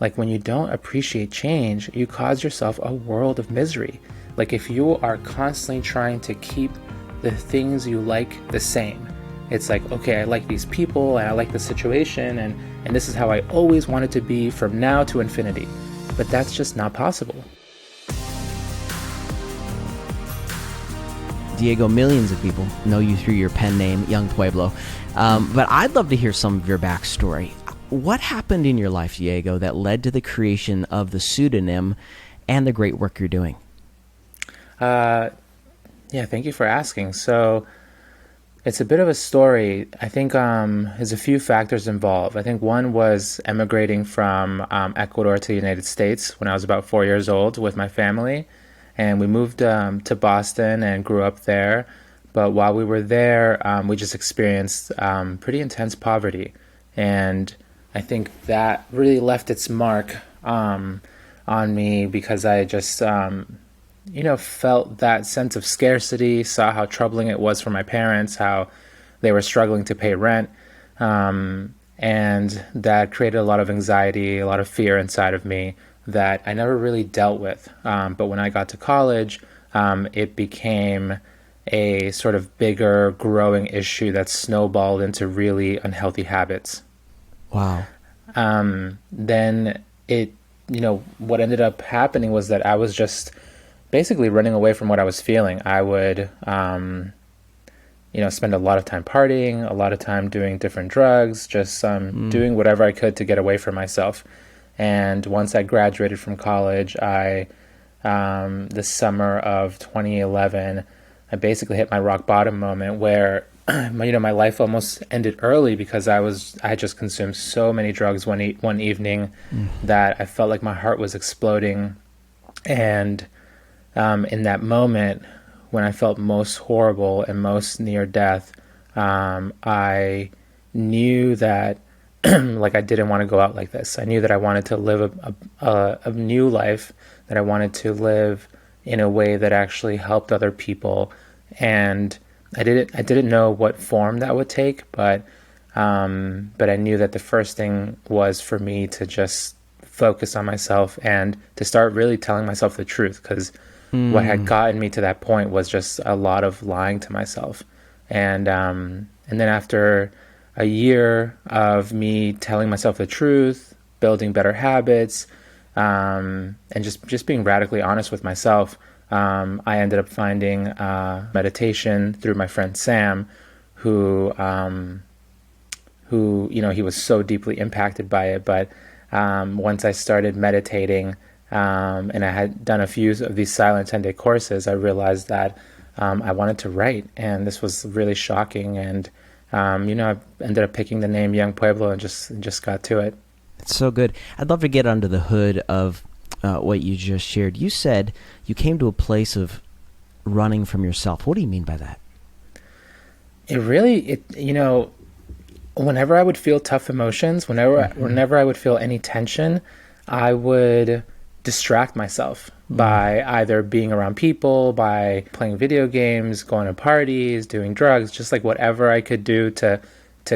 like when you don't appreciate change, you cause yourself a world of misery. Like if you are constantly trying to keep the things you like the same, it's like, okay, I like these people and I like the situation, and this is how I always want it to be from now to infinity. But that's just not possible. Diego, millions of people know you through your pen name, Young Pueblo. But I'd love to hear some of your backstory. What happened in your life, Diego, that led to the creation of the pseudonym and the great work you're doing? Yeah, thank you for asking. So it's a bit of a story. I think there's a few factors involved. I think one was emigrating from Ecuador to the United States when I was about 4 years old with my family. And we moved to Boston and grew up there. But while we were there, we just experienced pretty intense poverty. And I think that really left its mark on me because I just, felt that sense of scarcity, saw how troubling it was for my parents, how they were struggling to pay rent. And that created a lot of anxiety, a lot of fear inside of me that I never really dealt with. But when I got to college, it became a sort of bigger, growing issue that snowballed into really unhealthy habits. Wow. Then what ended up happening was that I was just basically running away from what I was feeling. I would, spend a lot of time partying, a lot of time doing different drugs, just doing whatever I could to get away from myself. And once I graduated from college, the summer of 2011, I basically hit my rock bottom moment where, my life almost ended early because I had just consumed so many drugs one evening that I felt like my heart was exploding. And in that moment, when I felt most horrible and most near death, I knew that like I didn't want to go out like this. I knew that I wanted to live a new life, that I wanted to live in a way that actually helped other people. And I didn't know what form that would take, but I knew that the first thing was for me to just focus on myself and to start really telling myself the truth, because what had gotten me to that point was just a lot of lying to myself. And then after a year of me telling myself the truth, building better habits, and just being radically honest with myself, I ended up finding meditation through my friend Sam, who he was so deeply impacted by it. But once I started meditating, and I had done a few of these silent 10-day courses, I realized that I wanted to write, and this was really shocking. And I ended up picking the name Young Pueblo and just got to it. It's so good. I'd love to get under the hood of what you just shared. You said you came to a place of running from yourself. What do you mean by that? Whenever I would feel tough emotions, whenever I would feel any tension, I would distract myself by either being around people, by playing video games, going to parties, doing drugs, just like whatever I could do to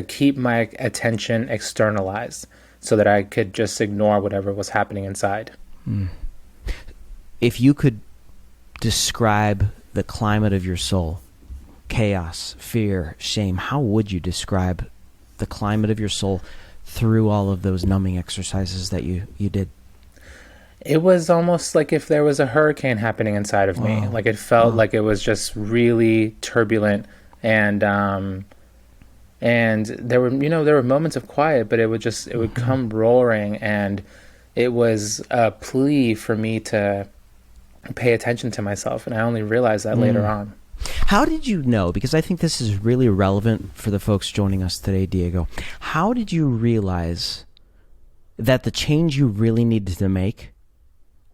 keep my attention externalized so that I could just ignore whatever was happening inside. If you could describe the climate of your soul, chaos, fear, shame, how would you describe the climate of your soul through all of those numbing exercises that you did? It was almost like if there was a hurricane happening inside of me. Like it felt like it was just really turbulent, and there were moments of quiet, but it would come roaring, and it was a plea for me to pay attention to myself, and I only realized that later on. How did you know? Because I think this is really relevant for the folks joining us today, Diego. How did you realize that the change you really needed to make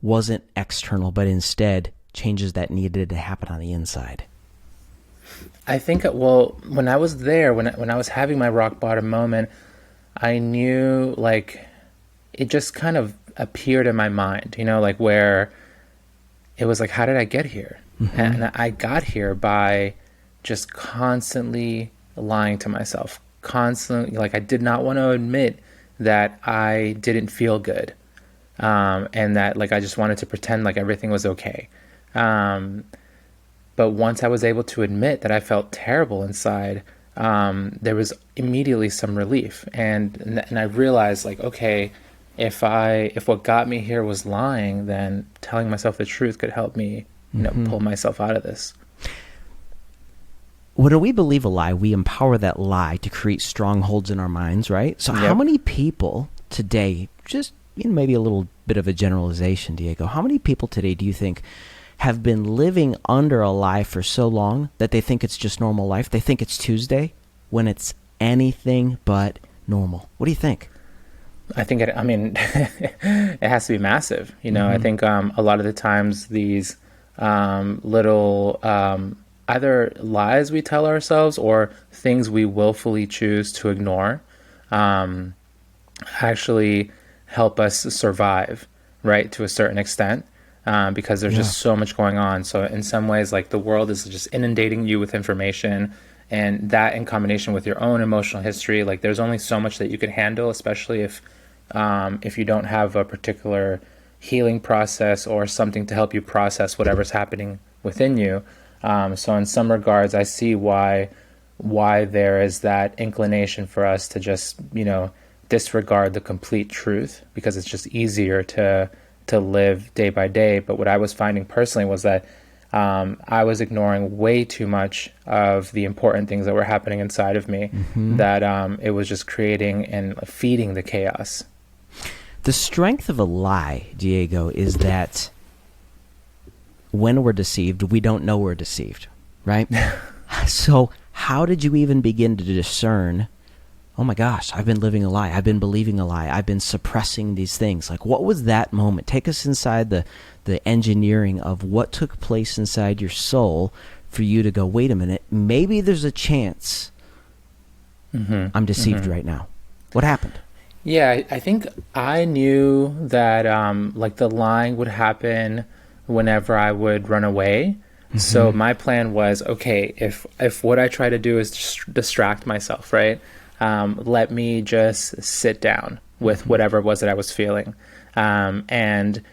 wasn't external, but instead changes that needed to happen on the inside? I think, when I was there, when I was having my rock bottom moment, I knew, like, it just kind of appeared in my mind, like where it was like, how did I get here? And I got here by just constantly lying to myself, constantly, like I did not want to admit that I didn't feel good. and that like I just wanted to pretend like everything was okay. But once I was able to admit that I felt terrible inside, there was immediately some relief, and I realized like, okay, if what got me here was lying, then telling myself the truth could help me, pull myself out of this. When we believe a lie, we empower that lie to create strongholds in our minds, right? So how many people today, just maybe a little bit of a generalization, Diego, how many people today do you think have been living under a lie for so long that they think it's just normal life? They think it's Tuesday when it's anything but normal. What do you think? I think it has to be massive. I think a lot of the times these little either lies we tell ourselves or things we willfully choose to ignore actually help us survive, right, to a certain extent, because there's just so much going on. So in some ways, like the world is just inundating you with information, and that in combination with your own emotional history, like there's only so much that you can handle, especially if you don't have a particular healing process or something to help you process whatever's happening within you. So in some regards, I see why there is that inclination for us to just, disregard the complete truth, because it's just easier to live day by day. But what I was finding personally was that I was ignoring way too much of the important things that were happening inside of me, that it was just creating and feeding the chaos. The strength of a lie, Diego, is that when we're deceived, we don't know we're deceived, right? So how did you even begin to discern, oh my gosh, I've been living a lie, I've been believing a lie, I've been suppressing these things? Like, what was that moment? Take us inside the engineering of what took place inside your soul for you to go, wait a minute, maybe there's a chance I'm deceived right now. What happened? Yeah, I think I knew that like the lying would happen whenever I would run away. So my plan was, okay, if what I try to do is just distract myself, right? Let me just sit down with whatever it was that I was feeling. And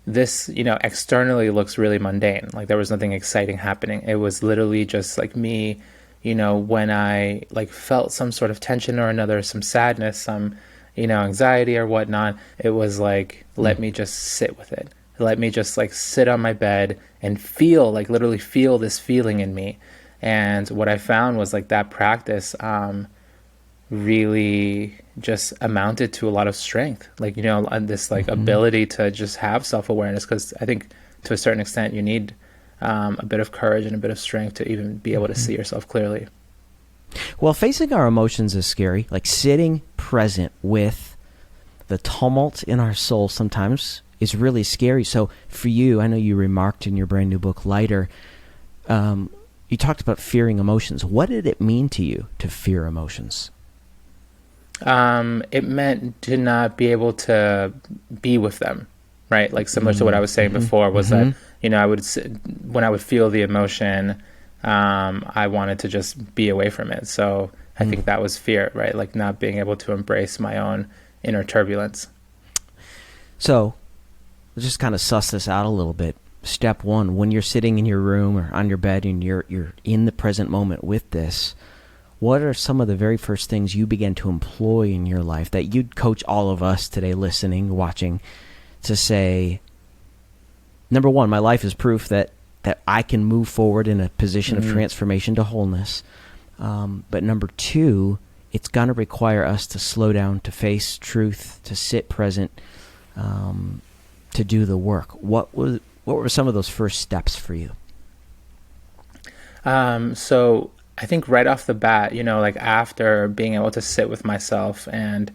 this, externally looks really mundane. Like there was nothing exciting happening. It was literally just like me, when I like felt some sort of tension or another, some sadness, some, anxiety or whatnot, it was like, let me just sit with it. Let me just like sit on my bed and feel, like literally feel this feeling in me. And what I found was like that practice really just amounted to a lot of strength. Like, this like ability to just have self-awareness, because I think to a certain extent you need a bit of courage and a bit of strength to even be able to see yourself clearly. Well, facing our emotions is scary. Like sitting present with the tumult in our soul sometimes is really scary. So for you, I know you remarked in your brand new book, Lighter, you talked about fearing emotions. What did it mean to you to fear emotions? It meant to not be able to be with them, right? Like similar to what I was saying before, was that, I would when I would feel the emotion, I wanted to just be away from it. So I think that was fear, right? Like not being able to embrace my own inner turbulence. So let's just kind of suss this out a little bit. Step one, when you're sitting in your room or on your bed and you're in the present moment with this, what are some of the very first things you began to employ in your life that you'd coach all of us today listening, watching, to say, number one, my life is proof that I can move forward in a position of transformation to wholeness. But number two, it's going to require us to slow down, to face truth, to sit present, to do the work. What were some of those first steps for you? So I think right off the bat, like after being able to sit with myself and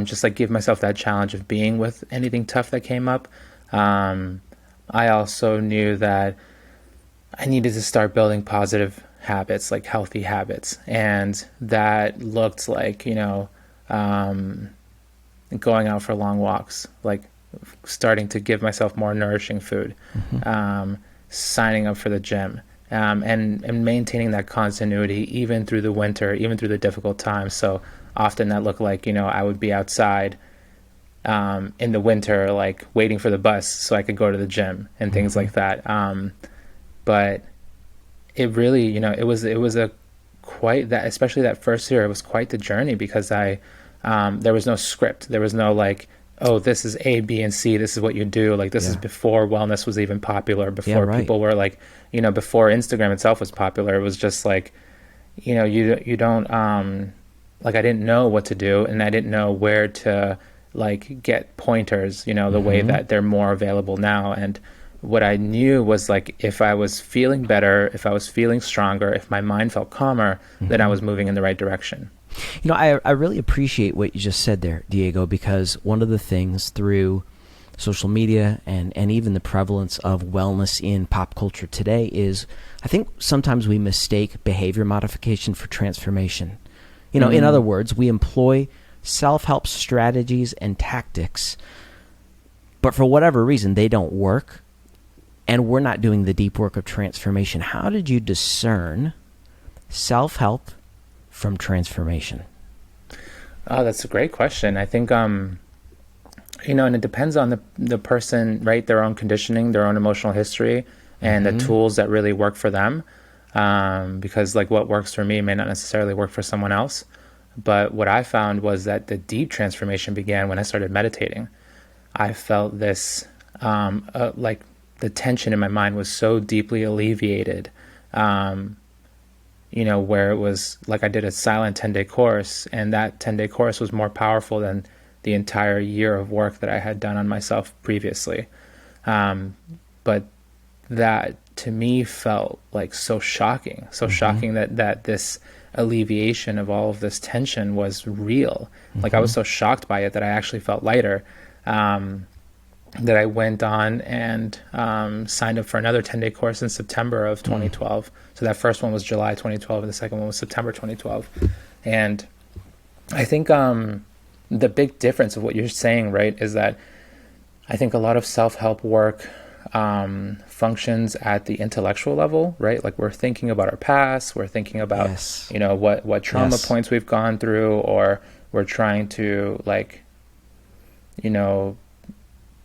just like give myself that challenge of being with anything tough that came up, I also knew that I needed to start building positive habits, like healthy habits. And that looked like, going out for long walks, like starting to give myself more nourishing food, signing up for the gym, and maintaining that continuity even through the winter, even through the difficult times. So often that looked like, I would be outside in the winter, like waiting for the bus so I could go to the gym and things like that. But it really, it was a quite that, especially that first year, it was quite the journey because there was no script. There was no like, oh, this is A, B, and C. This is what you do. Like this is before wellness was even popular, before people were like, before Instagram itself was popular. It was just like, you don't, like I didn't know what to do, and I didn't know where to like get pointers, the way that they're more available now. And what I knew was like, if I was feeling better, if I was feeling stronger, if my mind felt calmer, then I was moving in the right direction. I really appreciate what you just said there, Diego, because one of the things through social media and even the prevalence of wellness in pop culture today is I think sometimes we mistake behavior modification for transformation. In other words, we employ self-help strategies and tactics, but for whatever reason, they don't work, and we're not doing the deep work of transformation. How did you discern self-help from transformation? Oh, that's a great question. I think, and it depends on the person, right? Their own conditioning, their own emotional history, and the tools that really work for them. Because like what works for me may not necessarily work for someone else. But what I found was that the deep transformation began when I started meditating. I felt this, like the tension in my mind was so deeply alleviated, where it was like I did a silent 10-day course, and that 10-day course was more powerful than the entire year of work that I had done on myself previously. But that to me felt like so shocking that this alleviation of all of this tension was real. Like I was so shocked by it that I actually felt lighter, that I went on and signed up for another 10-day course in September of 2012. So that first one was July 2012 and the second one was September 2012. And I think the big difference of what you're saying, right, is that I think a lot of self-help work functions at the intellectual level, right? Like we're thinking about our past, we're thinking about, what trauma points we've gone through, or we're trying to like,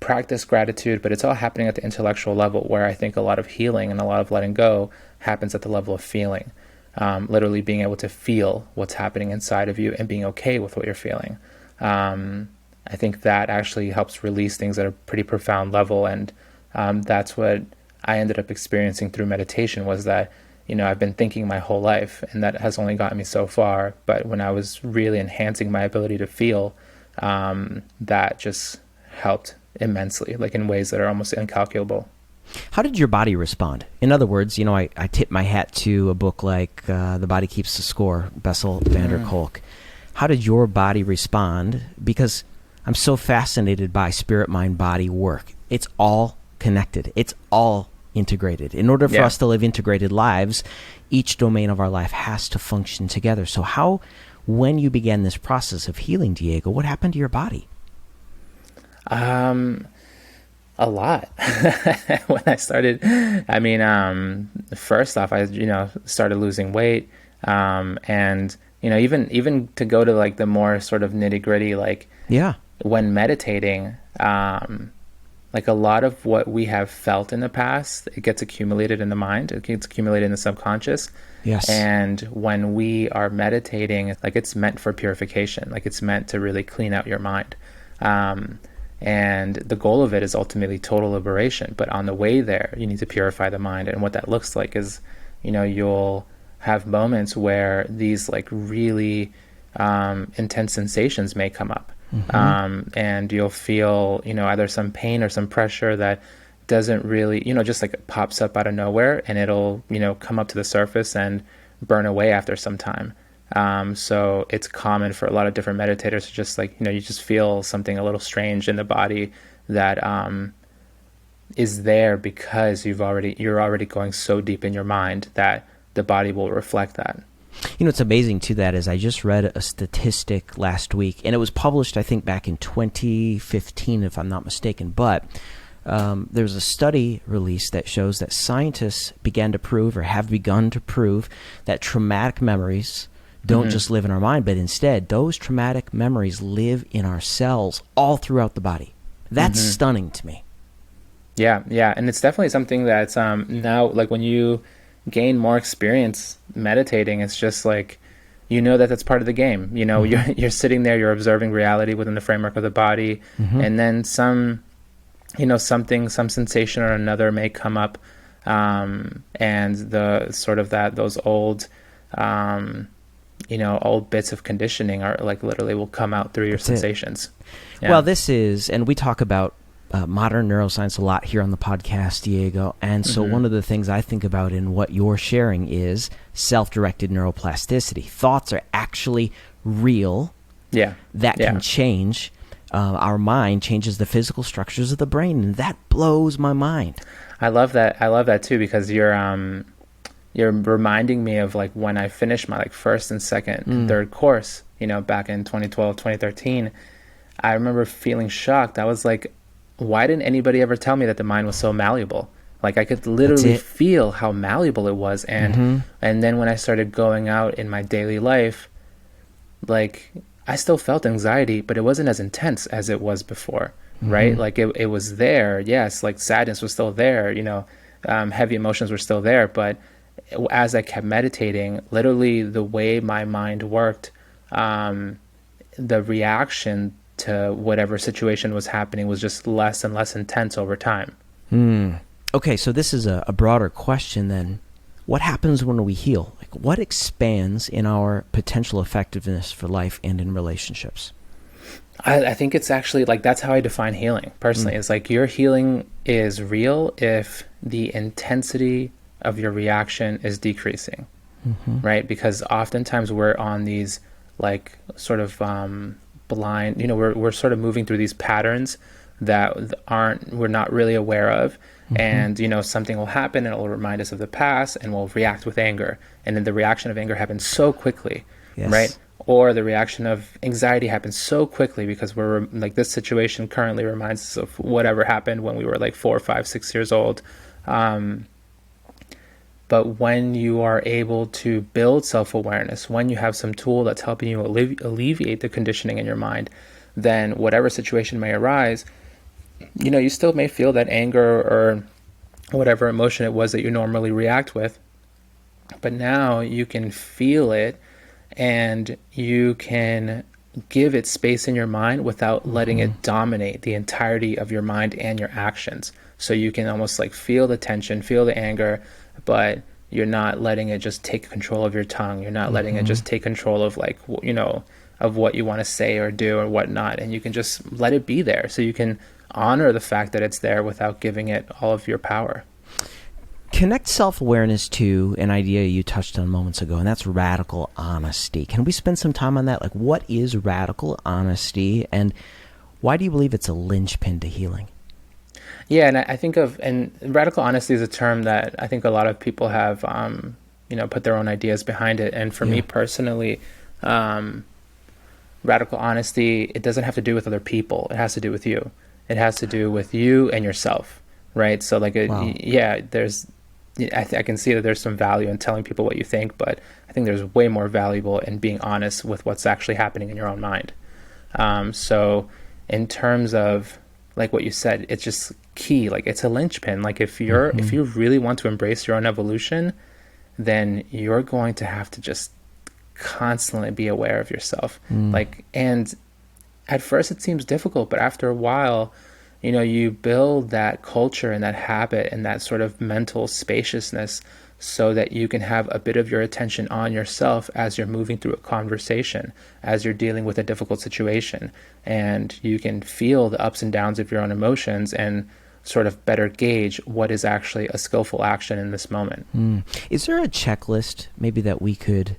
practice gratitude, but it's all happening at the intellectual level, where I think a lot of healing and a lot of letting go happens at the level of feeling, literally being able to feel what's happening inside of you and being okay with what you're feeling. I think that actually helps release things at a pretty profound level. And that's what I ended up experiencing through meditation, was that, I've been thinking my whole life, and that has only gotten me so far. But when I was really enhancing my ability to feel, that just helped immensely, like in ways that are almost incalculable. How did your body respond? In other words, I tip my hat to a book like The Body Keeps the Score, Bessel van der Kolk. How did your body respond? Because I'm so fascinated by spirit, mind, body work. It's all connected. It's all integrated. In order for us to live integrated lives, each domain of our life has to function together. So when you began this process of healing, Diego, what happened to your body? A lot. When I started, first off, I, started losing weight. And, even to go to like the more sort of nitty gritty, like when meditating, like a lot of what we have felt in the past, it gets accumulated in the mind, it gets accumulated in the subconscious. Yes. And when we are meditating, like it's meant for purification, like it's meant to really clean out your mind. And the goal of it is ultimately total liberation. But on the way there, you need to purify the mind. And what that looks like is, you'll have moments where these like really intense sensations may come up. And you'll feel, either some pain or some pressure that doesn't really, just like it pops up out of nowhere, and it'll, come up to the surface and burn away after some time. So it's common for a lot of different meditators to just like, you just feel something a little strange in the body that is there because you're already going so deep in your mind that the body will reflect that. What's amazing to that is I just read a statistic last week, and it was published, I think, back in 2015, if I'm not mistaken. But there's a study released that shows that scientists have begun to prove that traumatic memories don't just live in our mind, but instead those traumatic memories live in our cells all throughout the body. That's stunning to me. Yeah, yeah. And it's definitely something that's now, like when you gain more experience meditating, it's just like, you know that that's part of the game. You know, you're sitting there, you're observing reality within the framework of the body, and then some sensation or another may come up, and the sort of those old, old bits of conditioning are like literally will come out through your sensations. Yeah. Well, this is, and we talk about modern neuroscience a lot here on the podcast, Diego. And so one of the things I think about in what you're sharing is self-directed neuroplasticity. Thoughts are actually real. Yeah. That can change. Our mind changes the physical structures of the brain, and that blows my mind. I love that. I love that too, because you're reminding me of like when I finished my like first and second and third course, back in 2012, 2013. I remember feeling shocked. I was like, why didn't anybody ever tell me that the mind was so malleable? Like I could literally feel how malleable it was. And then when I started going out in my daily life, like I still felt anxiety, but it wasn't as intense as it was before, right? Like it was there. Yes, like sadness was still there, heavy emotions were still there. But as I kept meditating, literally the way my mind worked, the reaction to whatever situation was happening was just less and less intense over time. Okay, so this is a broader question then. What happens when we heal? Like, what expands in our potential effectiveness for life and in relationships? I think it's actually like, that's how I define healing personally. It's like your healing is real if the intensity of your reaction is decreasing, right? Because oftentimes we're on these like sort of blind, we're sort of moving through these patterns that we're not really aware of. And something will happen and it will remind us of the past, and we'll react with anger, and then the reaction of anger happens so quickly. Right? Or the reaction of anxiety happens so quickly because we're like, this situation currently reminds us of whatever happened when we were like 4, 5, 6 years old. But when you are able to build self-awareness, when you have some tool that's helping you alleviate the conditioning in your mind, then whatever situation may arise, you still may feel that anger or whatever emotion it was that you normally react with. But now you can feel it and you can give it space in your mind without letting it dominate the entirety of your mind and your actions. So you can almost like feel the tension, feel the anger, but you're not letting it just take control of your tongue. You're not letting it just take control of like, of what you want to say or do or whatnot. And you can just let it be there. So you can honor the fact that it's there without giving it all of your power. Connect self-awareness to an idea you touched on moments ago, and that's radical honesty. Can we spend some time on that? Like, what is radical honesty, and why do you believe it's a linchpin to healing? Yeah, and I think and radical honesty is a term that I think a lot of people have, put their own ideas behind it. And for me personally, radical honesty, it doesn't have to do with other people. It has to do with you. It has to do with you and yourself, right? So like, I can see that there's some value in telling people what you think, but I think there's way more valuable in being honest with what's actually happening in your own mind. So in terms of like what you said, it's just key. Like it's a linchpin. Like if you really want to embrace your own evolution, then you're going to have to just constantly be aware of yourself. And at first it seems difficult, but after a while, you build that culture and that habit and that sort of mental spaciousness so that you can have a bit of your attention on yourself as you're moving through a conversation, as you're dealing with a difficult situation, and you can feel the ups and downs of your own emotions and sort of better gauge what is actually a skillful action in this moment. Is there a checklist maybe that we could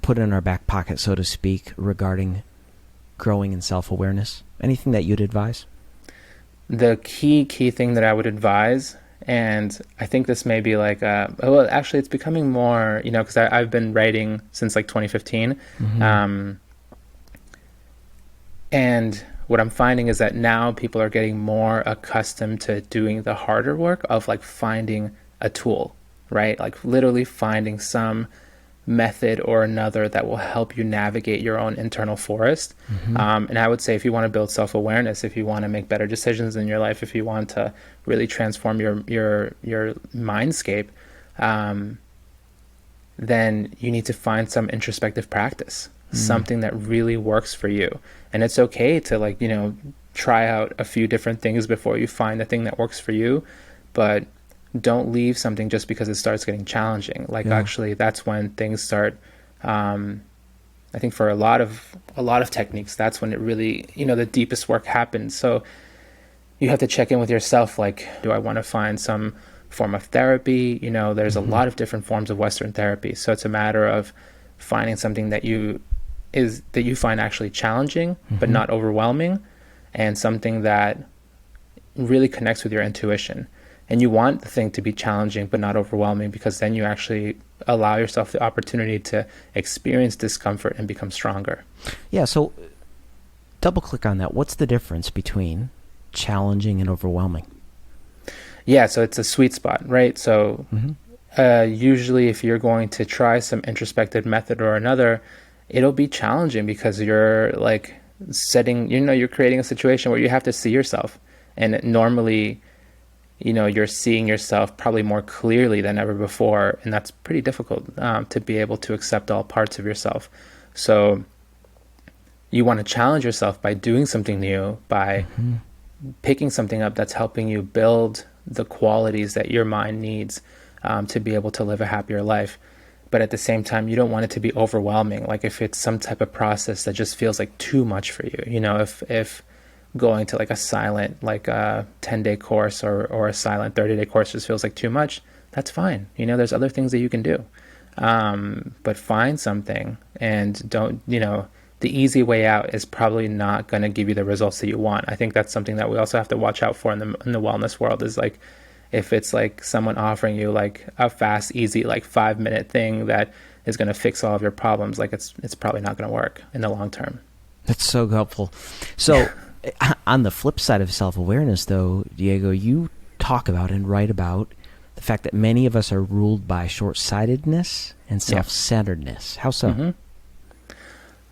put in our back pocket, so to speak, regarding growing in self-awareness? Anything that you'd advise? The key thing that I would advise, and I think this may be like, well, actually it's becoming more, because I've been writing since like 2015. And what I'm finding is that now people are getting more accustomed to doing the harder work of like finding a tool, right? Like literally finding some method or another that will help you navigate your own internal forest. And I would say if you want to build self-awareness, if you want to make better decisions in your life, if you want to really transform your mindscape, then you need to find some introspective practice, something that really works for you. And it's okay to, like, you know, try out a few different things before you find the thing that works for you, but don't leave something just because it starts getting challenging. Like, actually, that's when things start, I think for a lot of techniques, that's when it really, you know, the deepest work happens. So you have to check in with yourself, like, do I want to find some form of therapy? You know, there's a lot of different forms of Western therapy. So it's a matter of finding something that you find actually challenging, but not overwhelming, and something that really connects with your intuition. And you want the thing to be challenging but not overwhelming, because then you actually allow yourself the opportunity to experience discomfort and become stronger. Yeah, so double click on that. What's the difference between challenging and overwhelming? Yeah, so it's a sweet spot, right? So usually if you're going to try some introspective method or another, it'll be challenging because you're like you're creating a situation where you have to see yourself. And normally, you know, you're seeing yourself probably more clearly than ever before. And that's pretty difficult to be able to accept all parts of yourself. So you want to challenge yourself by doing something new, by picking something up that's helping you build the qualities that your mind needs to be able to live a happier life. But at the same time, you don't want it to be overwhelming. Like if it's some type of process that just feels like too much for you, you know, if going to like a silent, like a 10-day course or a silent 30-day course just feels like too much, that's fine. You know, there's other things that you can do. But find something, and don't, you know, the easy way out is probably not going to give you the results that you want. I think that's something that we also have to watch out for in the wellness world, is like, if it's like someone offering you like a fast, easy, like 5-minute thing that is going to fix all of your problems, like it's probably not going to work in the long term. That's so helpful. So on the flip side of self-awareness though, Diego, you talk about and write about the fact that many of us are ruled by short-sightedness and self-centeredness. How so?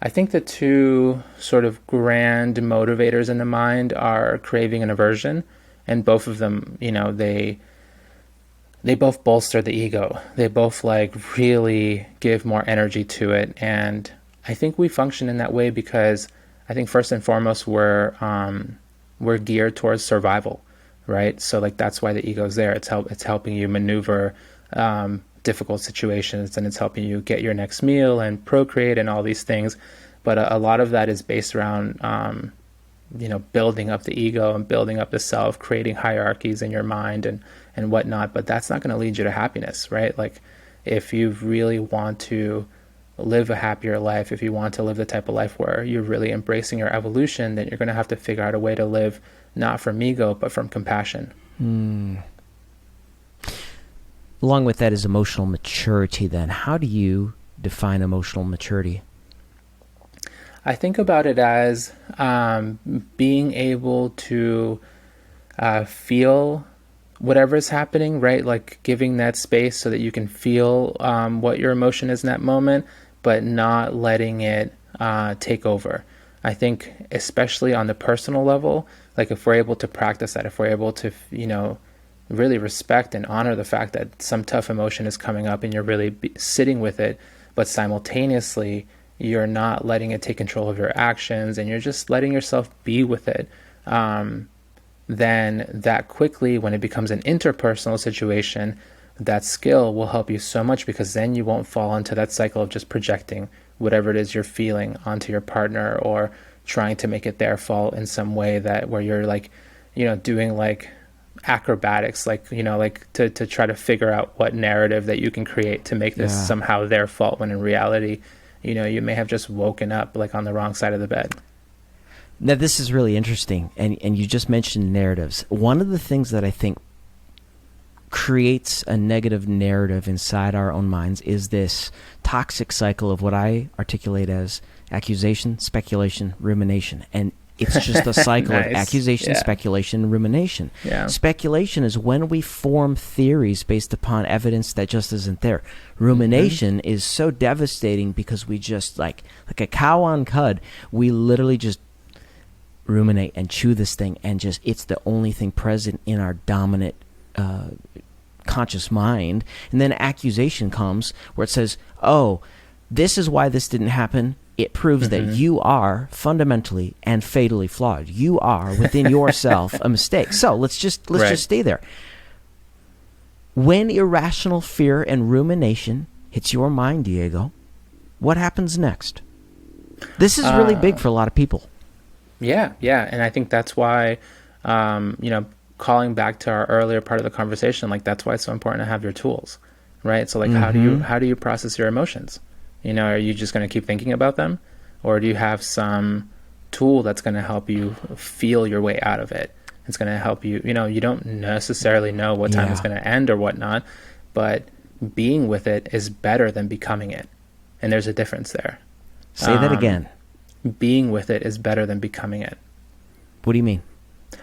I think the two sort of grand motivators in the mind are craving and aversion. And both of them, you know, they both bolster the ego. They both like really give more energy to it. And I think we function in that way because I think first and foremost we're geared towards survival, right? So like that's why the ego's there. It's helping you maneuver difficult situations, and it's helping you get your next meal and procreate and all these things. But a lot of that is based around you know, building up the ego and building up the self, creating hierarchies in your mind and whatnot. But that's not going to lead you to happiness, right? Like if you really want to live a happier life, if you want to live the type of life where you're really embracing your evolution, then you're going to have to figure out a way to live not from ego, but from compassion. Along with that is emotional maturity then. How do you define emotional maturity? I think about it as being able to feel whatever is happening, right? Like giving that space so that you can feel what your emotion is in that moment, but not letting it take over. I think especially on the personal level, like if we're able to practice that, if we're able to, you know, really respect and honor the fact that some tough emotion is coming up and you're really sitting with it, but simultaneously you're not letting it take control of your actions and you're just letting yourself be with it, then that quickly, when it becomes an interpersonal situation, that skill will help you so much, because then you won't fall into that cycle of just projecting whatever it is you're feeling onto your partner or trying to make it their fault in some way that where you're like, you know, doing like acrobatics, like, you know, like to try to figure out what narrative that you can create to make this somehow their fault, when in reality, you know, you may have just woken up like on the wrong side of the bed. Now, this is really interesting, and you just mentioned narratives. One of the things that I think creates a negative narrative inside our own minds is this toxic cycle of what I articulate as accusation, speculation, rumination. And It's just a cycle of Nice. accusation, Yeah. speculation, and rumination. Yeah. Speculation is when we form theories based upon evidence that just isn't there. Rumination is so devastating because we just, like a cow on cud, we literally just ruminate and chew this thing, and just, it's the only thing present in our dominant conscious mind. And then accusation comes where it says, oh, this is why this didn't happen. It proves that you are fundamentally and fatally flawed. You are within yourself a mistake. So let's just stay there. When irrational fear and rumination hits your mind, Diego, what happens next? This is really big for a lot of people. Yeah, and I think that's why, calling back to our earlier part of the conversation, like that's why it's so important to have your tools, right? So like, how do you process your emotions? Are you just going to keep thinking about them, or do you have some tool that's going to help you feel your way out of it? It's going to help you. You don't necessarily know what time it's going to end or whatnot, but being with it is better than becoming it, and there's a difference there. Say that again. Being with it is better than becoming it. What do you mean?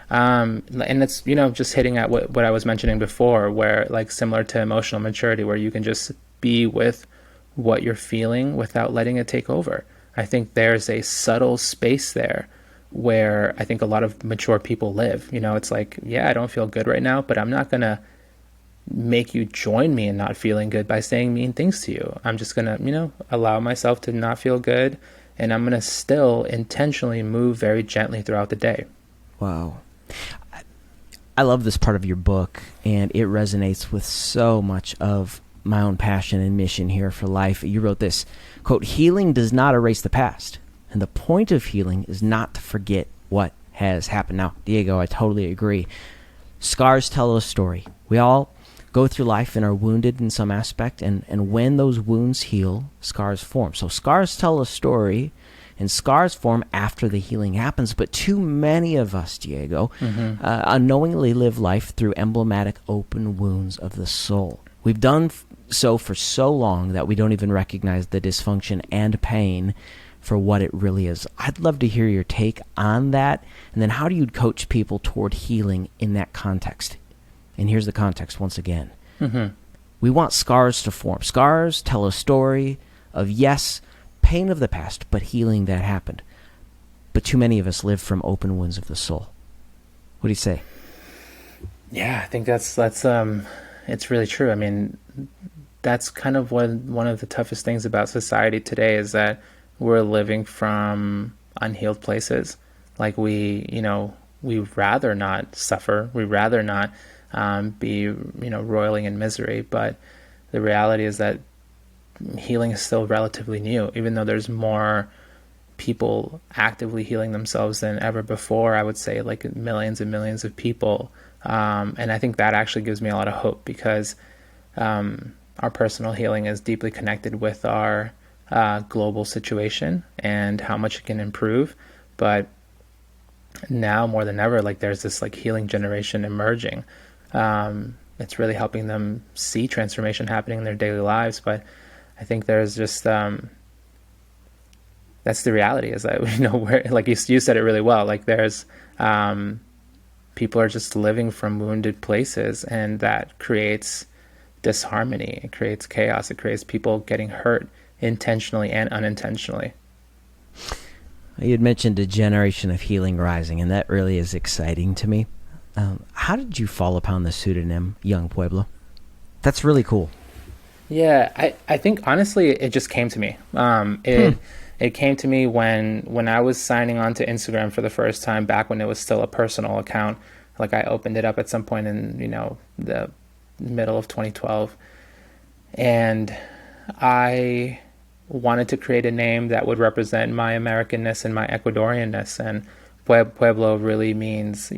And it's, just hitting at what I was mentioning before, where like similar to emotional maturity, where you can just be with what you're feeling without letting it take over. I think there's a subtle space there where I think a lot of mature people live. It's like, yeah, I don't feel good right now, but I'm not going to make you join me in not feeling good by saying mean things to you. I'm just going to, allow myself to not feel good, and I'm going to still intentionally move very gently throughout the day. Wow. I love this part of your book, and it resonates with so much of my own passion and mission here for life. You wrote this, quote, "Healing does not erase the past, and the point of healing is not to forget what has happened." Now, Diego, I totally agree. Scars tell a story. We all go through life and are wounded in some aspect, and when those wounds heal, scars form. So scars tell a story, and scars form after the healing happens. But too many of us, Diego, unknowingly live life through emblematic open wounds of the soul. We've done so for so long that we don't even recognize the dysfunction and pain for what it really is. I'd love to hear your take on that, and then how do you coach people toward healing in that context? And here's the context once again. We want scars to form. Scars tell a story of, yes, pain of the past, but healing that happened. But too many of us live from open wounds of the soul. What do you say? Yeah, I think that's it's really true. I mean, that's kind of one of the toughest things about society today is that we're living from unhealed places. Like we'd rather not suffer. We'd rather not be, roiling in misery. But the reality is that healing is still relatively new, even though there's more people actively healing themselves than ever before. I would say like millions and millions of people. And I think that actually gives me a lot of hope because our personal healing is deeply connected with our global situation and how much it can improve. But now more than ever, like there's this like healing generation emerging. It's really helping them see transformation happening in their daily lives. But I think there's just that's the reality is that where like you said it really well. Like there's people are just living from wounded places, and that creates disharmony. It creates chaos. It creates people getting hurt intentionally and unintentionally. You had mentioned a generation of healing rising, and that really is exciting to me. How did you fall upon the pseudonym Young Pueblo? That's really cool. Yeah, I think honestly it just came to me. It came to me when I was signing on to Instagram for the first time, back when it was still a personal account. Like I opened it up at some point in the middle of 2012, and I wanted to create a name that would represent my Americanness and my Ecuadorianness. And Pueblo really means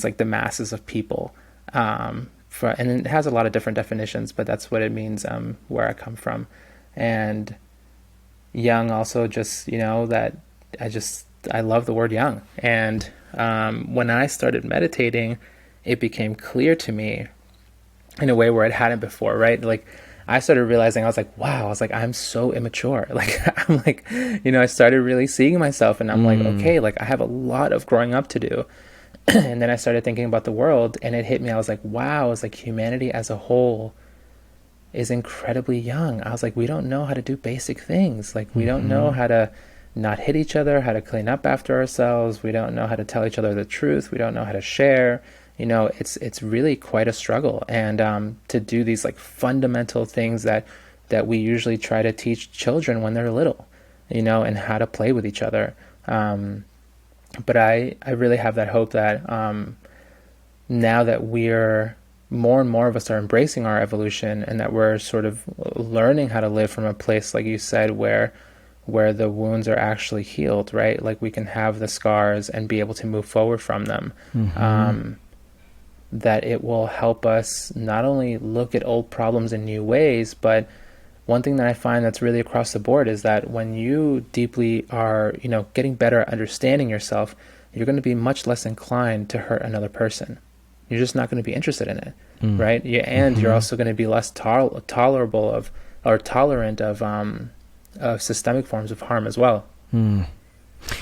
like the masses of people. And it has a lot of different definitions, but that's what it means where I come from. And young also just, that I love the word young. And when I started meditating, it became clear to me in a way where it hadn't before, right? Like I started realizing, I was like, wow, I was like, I'm so immature. Like, I'm like, I started really seeing myself, and I'm like, okay, like I have a lot of growing up to do. And then I started thinking about the world, and it hit me. I was like, wow, I was like, humanity as a whole is incredibly young. I was like, we don't know how to do basic things. Like, we don't know how to not hit each other, how to clean up after ourselves. We don't know how to tell each other the truth. We don't know how to share. It's really quite a struggle. And to do these like fundamental things that we usually try to teach children when they're little, and how to play with each other. But I really have that hope that now that we're more and more of us are embracing our evolution, and that we're sort of learning how to live from a place, like you said, where the wounds are actually healed, right? Like we can have the scars and be able to move forward from them. That it will help us not only look at old problems in new ways, but one thing that I find that's really across the board is that when you deeply are, getting better at understanding yourself, you're going to be much less inclined to hurt another person. You're just not going to be interested in it, right? And you're also going to be less tolerant of systemic forms of harm as well.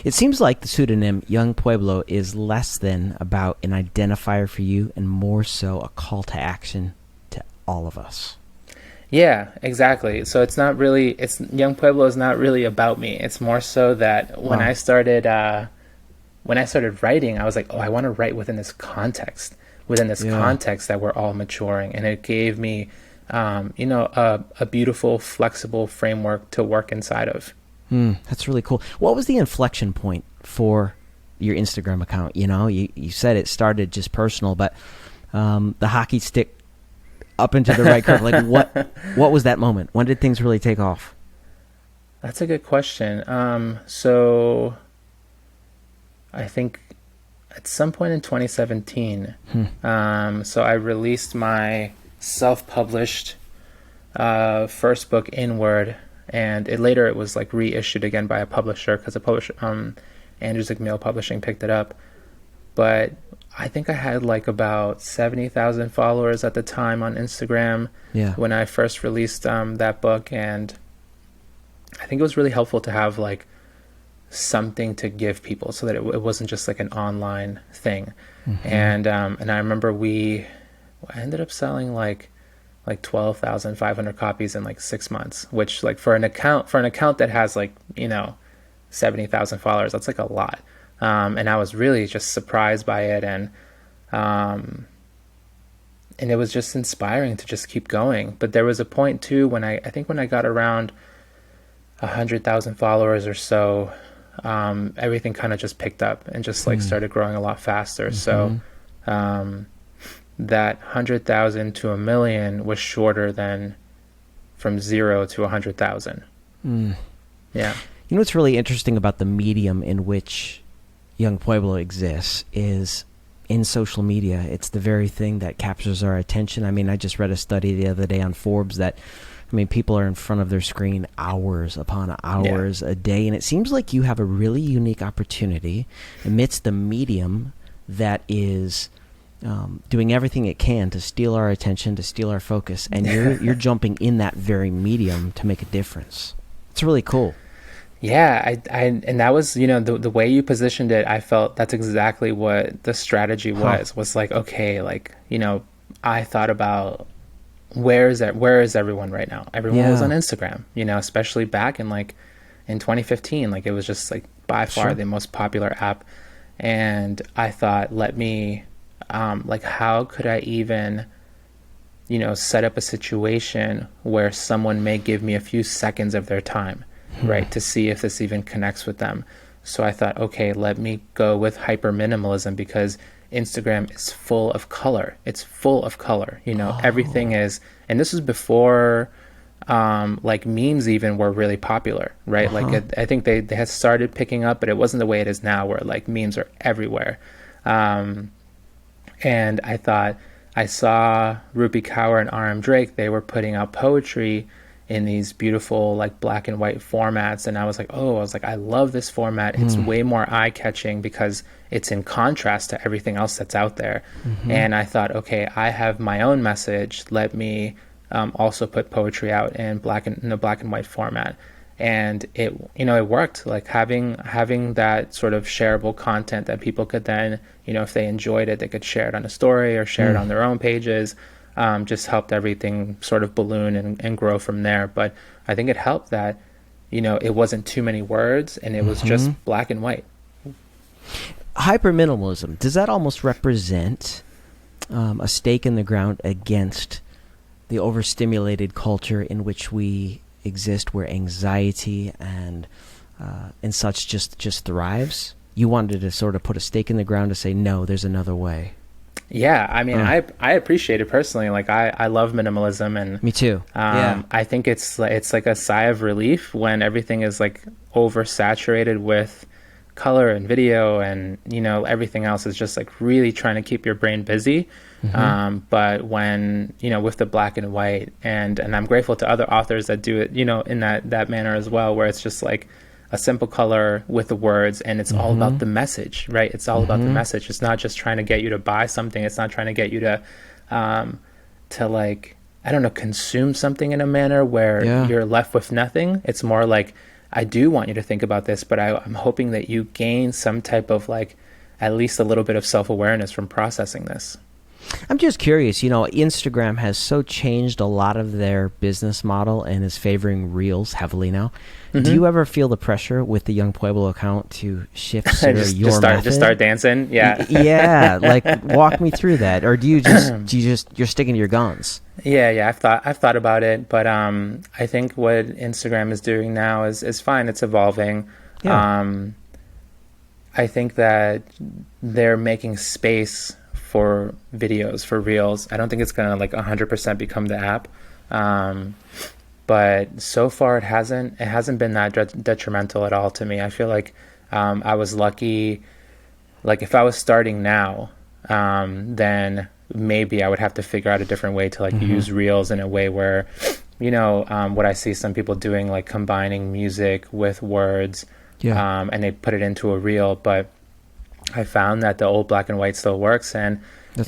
It seems like the pseudonym Young Pueblo is less than about an identifier for you and more so a call to action to all of us. Yeah, exactly. So Young Pueblo is not really about me. It's more so that when I started writing, I was like, oh, I want to write within this context that we're all maturing. And it gave me, a beautiful, flexible framework to work inside of. That's really cool. What was the inflection point for your Instagram account? You said it started just personal, but the hockey stick up into the right curve. Like what was that moment? When did things really take off? That's a good question. So I think at some point in 2017, so I released my self-published first book, Inward, and it was like reissued again by a publisher, because a publisher, Andrews McMill Publishing, picked it up. But I think I had like about 70,000 followers at the time on Instagram when I first released that book, and I think it was really helpful to have like something to give people, so that it wasn't just like an online thing. And I remember I ended up selling like 12,500 copies in like 6 months, which like for an account that has like 70,000 followers, that's like a lot. And I was really just surprised by it, and it was just inspiring to just keep going. But there was a point too when I think when I got around 100,000 followers or so, everything kind of just picked up and just like started growing a lot faster. So that 100,000 to 1 million was shorter than from 0 to 100,000. Yeah. What's really interesting about the medium in which Young Pueblo exists is in social media. It's the very thing that captures our attention. I mean, I just read a study the other day on Forbes that, people are in front of their screen hours upon hours a day, and it seems like you have a really unique opportunity amidst the medium that is doing everything it can to steal our attention, to steal our focus, and you're jumping in that very medium to make a difference. It's really cool. Yeah, and that was, the way you positioned it, I felt that's exactly what the strategy was like, okay, like, I thought about where is everyone right now? Everyone was on Instagram, especially back in 2015, like it was just like by far the most popular app. And I thought, let me, how could I even, set up a situation where someone may give me a few seconds of their time, right, to see if this even connects with them. So I thought, okay, let me go with hyper minimalism, because Instagram is full of color. It's full of color. Everything is, and this is before memes even were really popular, right? I think they had started picking up, but it wasn't the way it is now, where like memes are everywhere. And I thought, I saw Rupi Kaur and R.M. Drake, they were putting out poetry in these beautiful like black and white formats, and I was like, I love this format. It's way more eye-catching because it's in contrast to everything else that's out there. And I thought, okay, I have my own message, let me also put poetry out in a black and white format. And it worked, like having that sort of shareable content that people could then, if they enjoyed it, they could share it on a story or share it on their own pages. Just helped everything sort of balloon and grow from there. But I think it helped that, it wasn't too many words and it was just black and white. Hyper minimalism, does that almost represent a stake in the ground against the overstimulated culture in which we exist, where anxiety and such just thrives? You wanted to sort of put a stake in the ground to say, no, there's another way. Yeah, I mean, I appreciate it personally. Like I love minimalism, and me too. I think it's like a sigh of relief when everything is like oversaturated with color and video, and everything else is just like really trying to keep your brain busy. But when with the black and white, and I'm grateful to other authors that do it in that manner as well, where it's just like a simple color with the words, and it's all about the message, right? It's all about the message. It's not just trying to get you to buy something. It's not trying to get you to like, I don't know, consume something in a manner where you're left with nothing. It's more like, I do want you to think about this, but I'm hoping that you gain some type of like, at least a little bit of self-awareness from processing this. I'm just curious, Instagram has so changed a lot of their business model and is favoring Reels heavily now. Do you ever feel the pressure with the Young Pueblo account to shift sort of your method? Just start dancing? Yeah. Yeah, like walk me through that. Or do you just you're sticking to your guns? Yeah, I've thought about it, but I think what Instagram is doing now is fine. It's evolving. Yeah. I think that they're making space for videos, for Reels. I don't think it's gonna like 100% become the app, but so far it hasn't been that detrimental at all to me. I feel like I was lucky. Like if I was starting now, then maybe I would have to figure out a different way to like use Reels in a way where, what I see some people doing, like combining music with words, and they put it into a reel. But I found that the old black and white still works, and cool.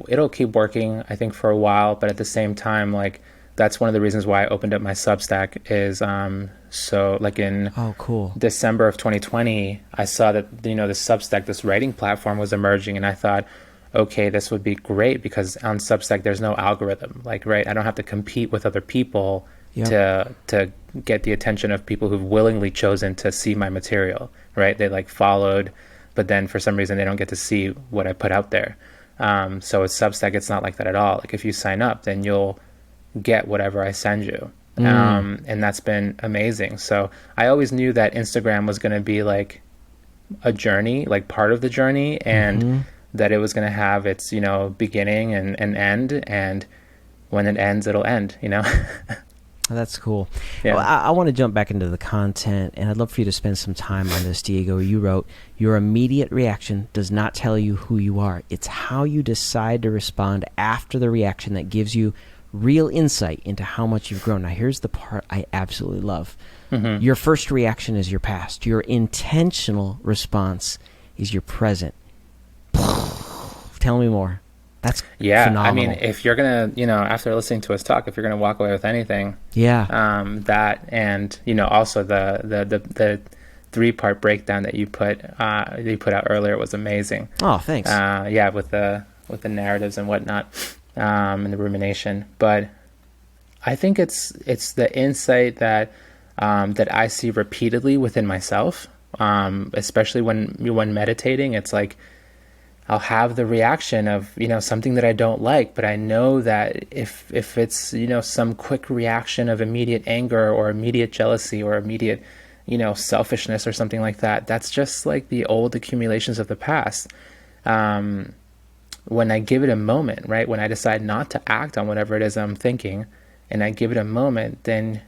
it'll keep working, I think, for a while. But at the same time, like that's one of the reasons why I opened up my Substack is so like in December of 2020, I saw that the Substack, this writing platform, was emerging, and I thought, okay, this would be great because on Substack there's no algorithm, like, right? I don't have to compete with other people to get the attention of people who've willingly chosen to see my material, right? They like followed, but then for some reason they don't get to see what I put out there. So with Substack, it's not like that at all. Like if you sign up, then you'll get whatever I send you. And that's been amazing. So I always knew that Instagram was going to be like a journey, like part of the journey, and that it was going to have its, beginning and end. And when it ends, it'll end, That's cool. Yeah. Well, I want to jump back into the content, and I'd love for you to spend some time on this, Diego. You wrote, your immediate reaction does not tell you who you are. It's how you decide to respond after the reaction that gives you real insight into how much you've grown. Now, here's the part I absolutely love. Your first reaction is your past. Your intentional response is your present. Tell me more. That's phenomenal. I mean, if you're gonna, after listening to us talk, if you're gonna walk away with anything, that, and also the 3-part breakdown that you put out earlier was amazing. Oh, thanks. With the narratives and whatnot, and the rumination. But I think it's the insight that I see repeatedly within myself, especially when meditating. It's like I'll have the reaction of, something that I don't like, but I know that if it's, some quick reaction of immediate anger or immediate jealousy or immediate, selfishness or something like that, that's just like the old accumulations of the past. When I give it a moment, right, when I decide not to act on whatever it is I'm thinking, and I give it a moment, then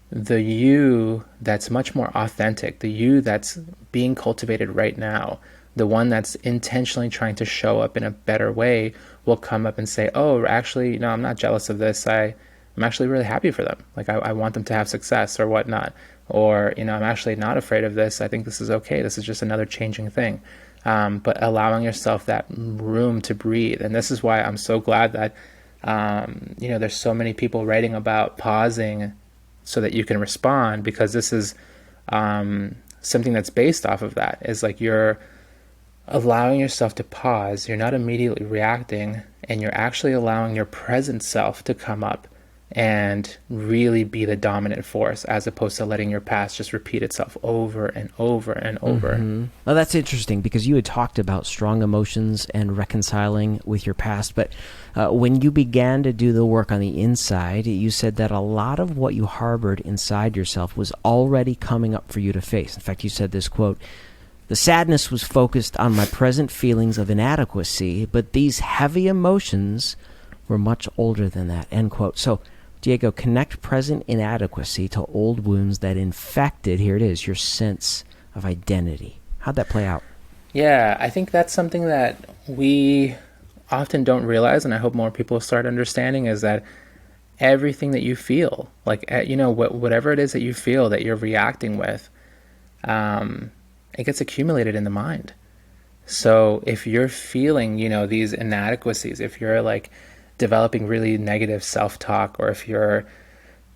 the you that's much more authentic, the you that's being cultivated right now, the one that's intentionally trying to show up in a better way, will come up and say, oh, actually, I'm not jealous of this. I'm actually really happy for them. Like, I want them to have success or whatnot. Or, I'm actually not afraid of this. I think this is okay. This is just another changing thing. But allowing yourself that room to breathe. And this is why I'm so glad that There's so many people writing about pausing so that you can respond, because this is something that's based off of that. Is like you're allowing yourself to pause, you're not immediately reacting, and you're actually allowing your present self to come up and really be the dominant force, as opposed to letting your past just repeat itself over and over and over. Well, that's interesting, because you had talked about strong emotions and reconciling with your past, but when you began to do the work on the inside, you said that a lot of what you harbored inside yourself was already coming up for you to face. In fact, you said this quote, "The sadness was focused on my present feelings of inadequacy, but these heavy emotions were much older than that," end quote. So, Diego, connect present inadequacy to old wounds that infected, here it is, your sense of identity. How'd that play out? Yeah, I think that's something that we often don't realize, and I hope more people start understanding, is that everything that you feel, like, whatever it is that you feel that you're reacting with, it gets accumulated in the mind. So if you're feeling, these inadequacies, if you're like developing really negative self-talk, or if you're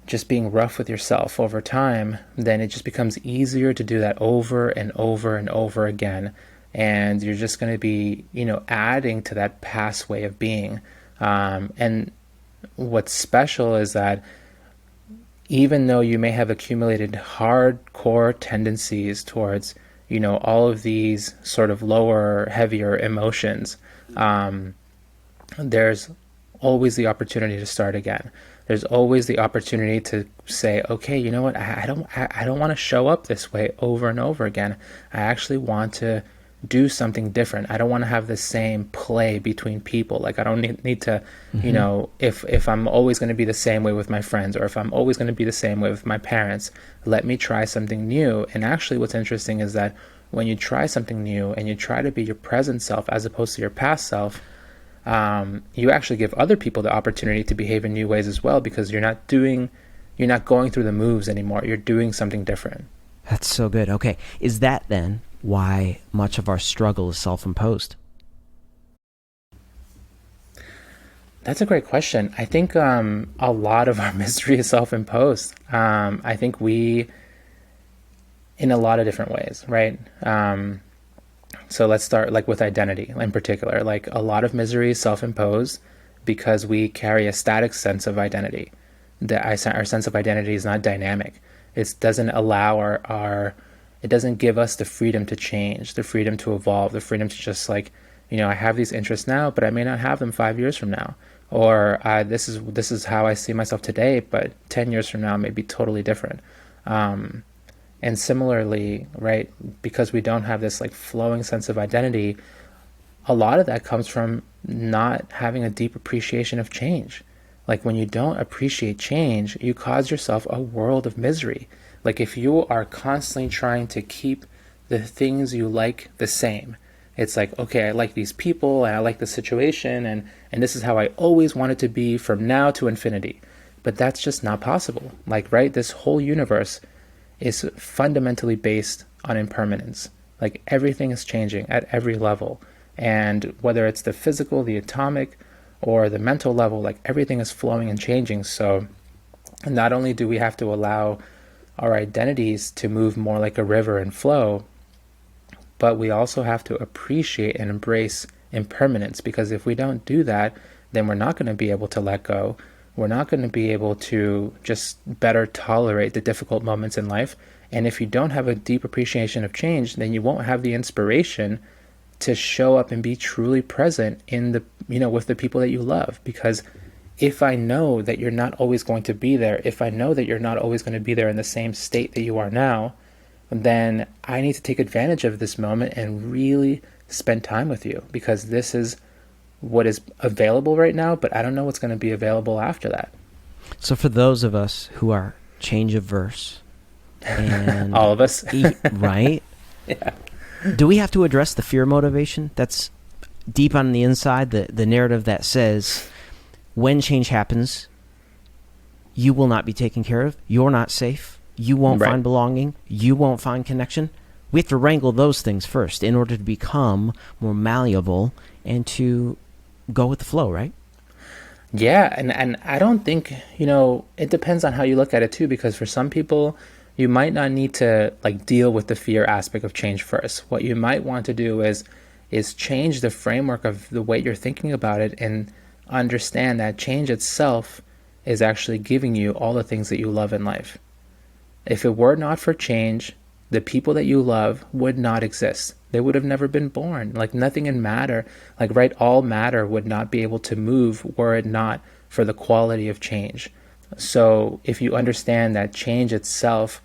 just being rough with yourself over time, then it just becomes easier to do that over and over and over again. And you're just going to be, adding to that past way of being. And what's special is that even though you may have accumulated hardcore tendencies towards, all of these sort of lower, heavier emotions, there's always the opportunity to start again. There's always the opportunity to say, okay, you know what? I don't want to show up this way over and over again. I actually want to do something different. I don't want to have the same play between people. Like, I don't need to, if I'm always going to be the same way with my friends, or if I'm always going to be the same way with my parents, let me try something new. And actually what's interesting is that when you try something new and you try to be your present self as opposed to your past self, you actually give other people the opportunity to behave in new ways as well, because you're not going through the moves anymore. You're doing something different. That's so good. Okay. Is that then why much of our struggle is self-imposed? That's a great question. I think a lot of our misery is self-imposed. I think we, in a lot of different ways, right? So let's start like with identity in particular. Like, a lot of misery is self-imposed because we carry a static sense of identity. Our sense of identity is not dynamic. It doesn't allow it doesn't give us the freedom to change, the freedom to evolve, the freedom to just like, I have these interests now, but I may not have them 5 years from now. Or this is how I see myself today, but 10 years from now may be totally different. And similarly, right, because we don't have this like flowing sense of identity, a lot of that comes from not having a deep appreciation of change. Like, when you don't appreciate change, you cause yourself a world of misery. Like, if you are constantly trying to keep the things you like the same, it's like, okay, I like these people and I like the situation, and this is how I always want it to be from now to infinity. But that's just not possible. Like, right, this whole universe is fundamentally based on impermanence. Like, everything is changing at every level. And whether it's the physical, the atomic, or the mental level, like, everything is flowing and changing. So not only do we have to allow our identities to move more like a river and flow, but we also have to appreciate and embrace impermanence, because if we don't do that, then we're not going to be able to let go. We're not going to be able to just better tolerate the difficult moments in life. And if you don't have a deep appreciation of change, then you won't have the inspiration to show up and be truly present in the, with the people that you love. Because if I know that you're not always going to be there, if I know that you're not always going to be there in the same state that you are now, then I need to take advantage of this moment and really spend time with you, because this is what is available right now, but I don't know what's going to be available after that. So for those of us who are change averse, and all of us, right? Yeah. Do we have to address the fear motivation that's deep on the inside, the narrative that says when change happens, you will not be taken care of, you're not safe, you won't find belonging, you won't find connection? We have to wrangle those things first in order to become more malleable and to go with the flow, right? Yeah, and I don't think, it depends on how you look at it too, because for some people, you might not need to like deal with the fear aspect of change first. What you might want to do is change the framework of the way you're thinking about it and understand that change itself is actually giving you all the things that you love in life. If it were not for change, the people that you love would not exist. They would have never been born. Like nothing in matter, like right, all matter would not be able to move were it not for the quality of change. So if you understand that change itself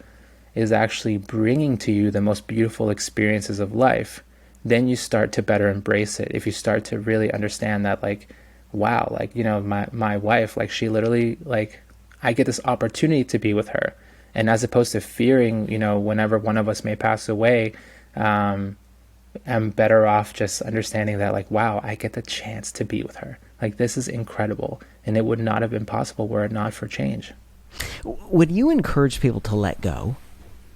is actually bringing to you the most beautiful experiences of life, then you start to better embrace it. If you start to really understand that, like, wow, like, my wife, like, she literally, like, I get this opportunity to be with her. And as opposed to fearing, whenever one of us may pass away, I'm better off just understanding that, like, wow, I get the chance to be with her. Like, this is incredible. And it would not have been possible were it not for change. When you encourage people to let go,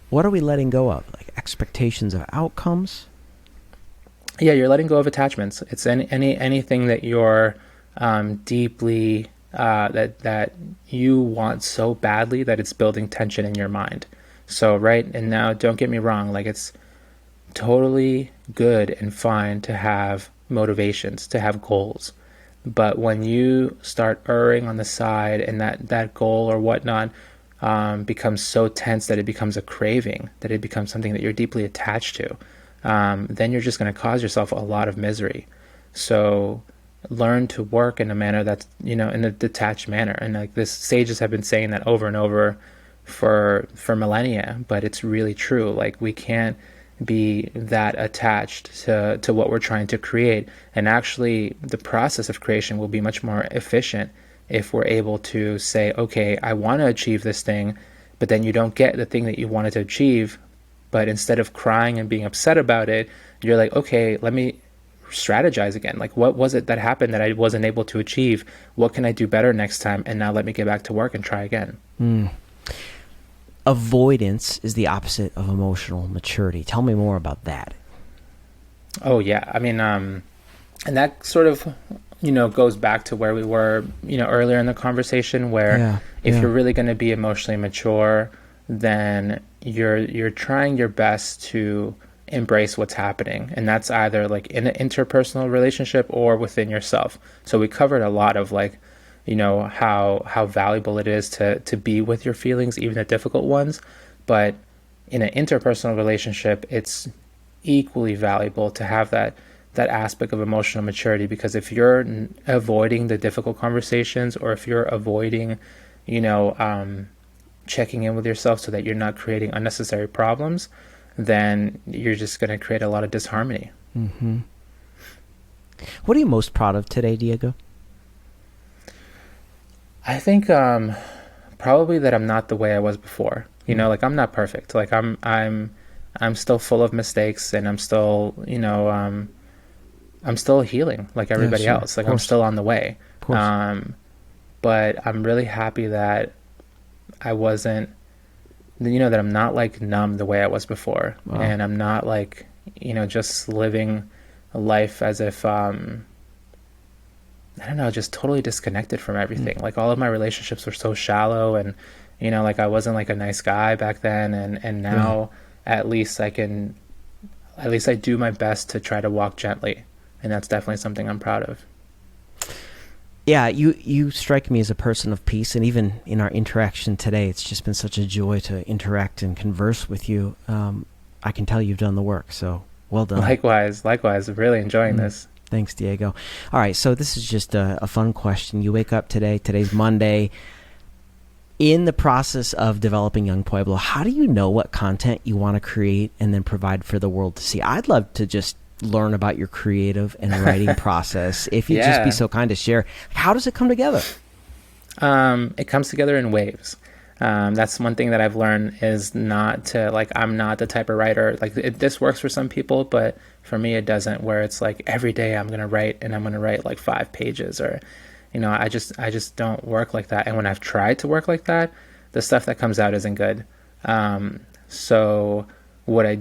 what are we letting go of? Like expectations of outcomes? Yeah, you're letting go of attachments. It's anything that you're deeply that you want so badly that it's building tension in your mind. So right, and now don't get me wrong, like it's totally good and fine to have motivations, to have goals. But when you start erring on the side and that goal or whatnot becomes so tense that it becomes a craving, that it becomes something that you're deeply attached to, then you're just going to cause yourself a lot of misery. So learn to work in a manner that's, in a detached manner. And like this, sages have been saying that over and over for millennia, but it's really true. Like we can't be that attached to what we're trying to create. And actually the process of creation will be much more efficient if we're able to say, okay, I want to achieve this thing, but then you don't get the thing that you wanted to achieve. But instead of crying and being upset about it, you're like, okay, let me strategize again. Like, what was it that happened that I wasn't able to achieve? What can I do better next time? And now let me get back to work and try again. Avoidance is the opposite of emotional maturity. Tell me more about that. Oh, yeah. I mean, and that sort of, goes back to where we were, earlier in the conversation, where if you're really going to be emotionally mature, then you're trying your best to embrace what's happening, and that's either like in an interpersonal relationship or within yourself. So we covered a lot of like, how valuable it is to be with your feelings, even the difficult ones. But in an interpersonal relationship, it's equally valuable to have that aspect of emotional maturity, because if you're avoiding the difficult conversations, or if you're avoiding, checking in with yourself so that you're not creating unnecessary problems, then you're just going to create a lot of disharmony. Mm-hmm. What are you most proud of today, Diego? I think probably that I'm not the way I was before. Like I'm not perfect. Like I'm still full of mistakes, and I'm still, I'm still healing like everybody else. Like I'm still on the way. But I'm really happy that I wasn't, that I'm not like numb the way I was before. Wow. And I'm not like, just living a life as if, I don't know, just totally disconnected from everything. Like all of my relationships were so shallow, and, like I wasn't like a nice guy back then. And now at least I do my best to try to walk gently. And that's definitely something I'm proud of. Yeah, you strike me as a person of peace, and even in our interaction today, it's just been such a joy to interact and converse with you. I can tell you've done the work, so well done. Likewise, really enjoying this. Thanks, Diego. All right, so this is just a fun question. You wake up today's Monday. In the process of developing Young Pueblo, how do you know what content you want to create and then provide for the world to see? I'd love to just learn about your creative and writing process. If you'd just be so kind to share, how does it come together? It comes together in waves. That's one thing that I've learned, is not to, like, I'm not the type of writer, like this works for some people, but for me it doesn't, where it's like every day I'm going to write, and I'm going to write like 5 pages, or, I just don't work like that. And when I've tried to work like that, the stuff that comes out isn't good. So what I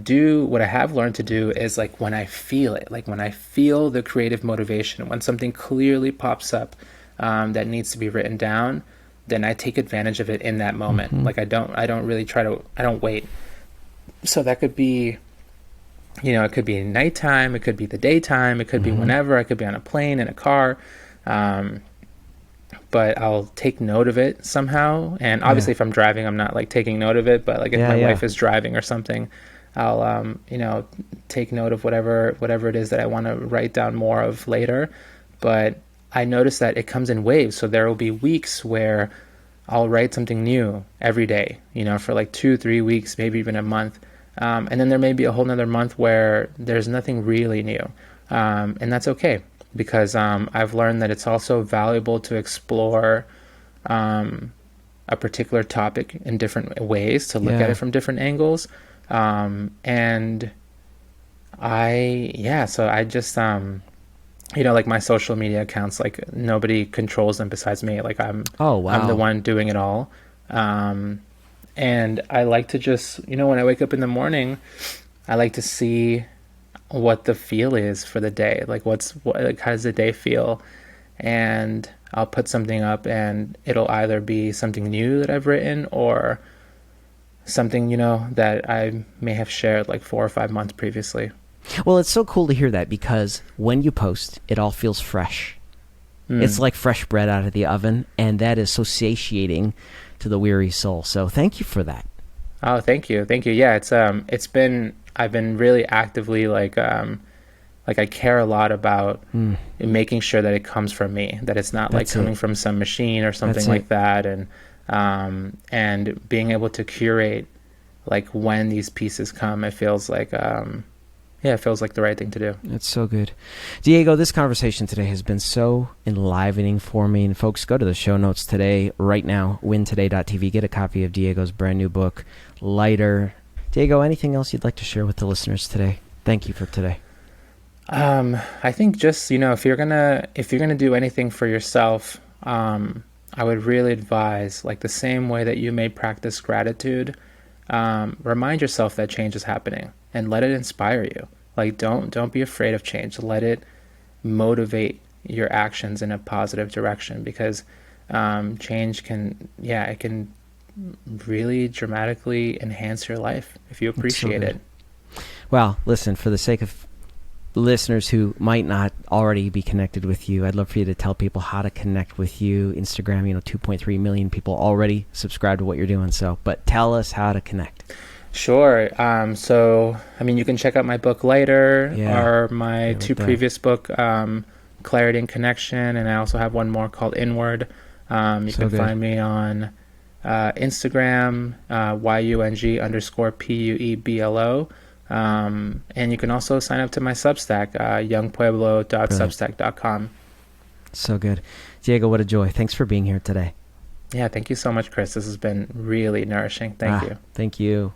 have learned to do is, like, when I feel it, like when I feel the creative motivation, when something clearly pops up, that needs to be written down, then I take advantage of it in that moment. Like I don't really I don't wait. So that could be, it could be nighttime, it could be the daytime, it could be whenever. I could be on a plane, in a car, but I'll take note of it somehow. And obviously if I'm driving, I'm not like taking note of it, but like if my wife is driving or something, I'll take note of whatever it is that I want to write down more of later. But I notice that it comes in waves. So there will be weeks where I'll write something new every day, for like 2-3 weeks, maybe even a month. And then there may be a whole nother month where there's nothing really new. And that's okay, because I've learned that it's also valuable to explore a particular topic in different ways, to look at it from different angles. So I just, like my social media accounts, like nobody controls them besides me. Like I'm the one doing it all. And I like to just, when I wake up in the morning, I like to see what the feel is for the day. Like how does the day feel? And I'll put something up and it'll either be something new that I've written or something, that I may have shared like 4 or 5 months previously. Well, it's so cool to hear that, because when you post, it all feels fresh. It's like fresh bread out of the oven, and that is so satiating to the weary soul. So thank you for that. Oh, thank you. Yeah, I've been really actively like I care a lot about making sure that it comes from me, that it's not like coming from some machine or something like that. And being able to curate like when these pieces come, it feels like it feels like the right thing to do. It's so good. Diego, this conversation today has been so enlivening for me. And folks, go to the show notes today, right now, wintoday.tv. Get a copy of Diego's brand new book, Lighter. Diego, anything else you'd like to share with the listeners today? Thank you for today. I think just, if you're gonna do anything for yourself, I would really advise, like the same way that you may practice gratitude, remind yourself that change is happening and let it inspire you. Like don't be afraid of change. Let it motivate your actions in a positive direction, because change can really dramatically enhance your life if you appreciate it. Well, listen, for the sake of listeners who might not already be connected with you, I'd love for you to tell people how to connect with you. Instagram, 2.3 million people already subscribe to what you're doing. But tell us how to connect. Sure. So, you can check out my book Lighter, or my two previous book, Clarity and Connection, and I also have one more called Inward. You can find me on Instagram, YUNG_PUEBLO. And you can also sign up to my Substack, youngpueblo.substack.com. So good. Diego, what a joy. Thanks for being here today. Yeah, thank you so much, Chris. This has been really nourishing. Thank you. Thank you.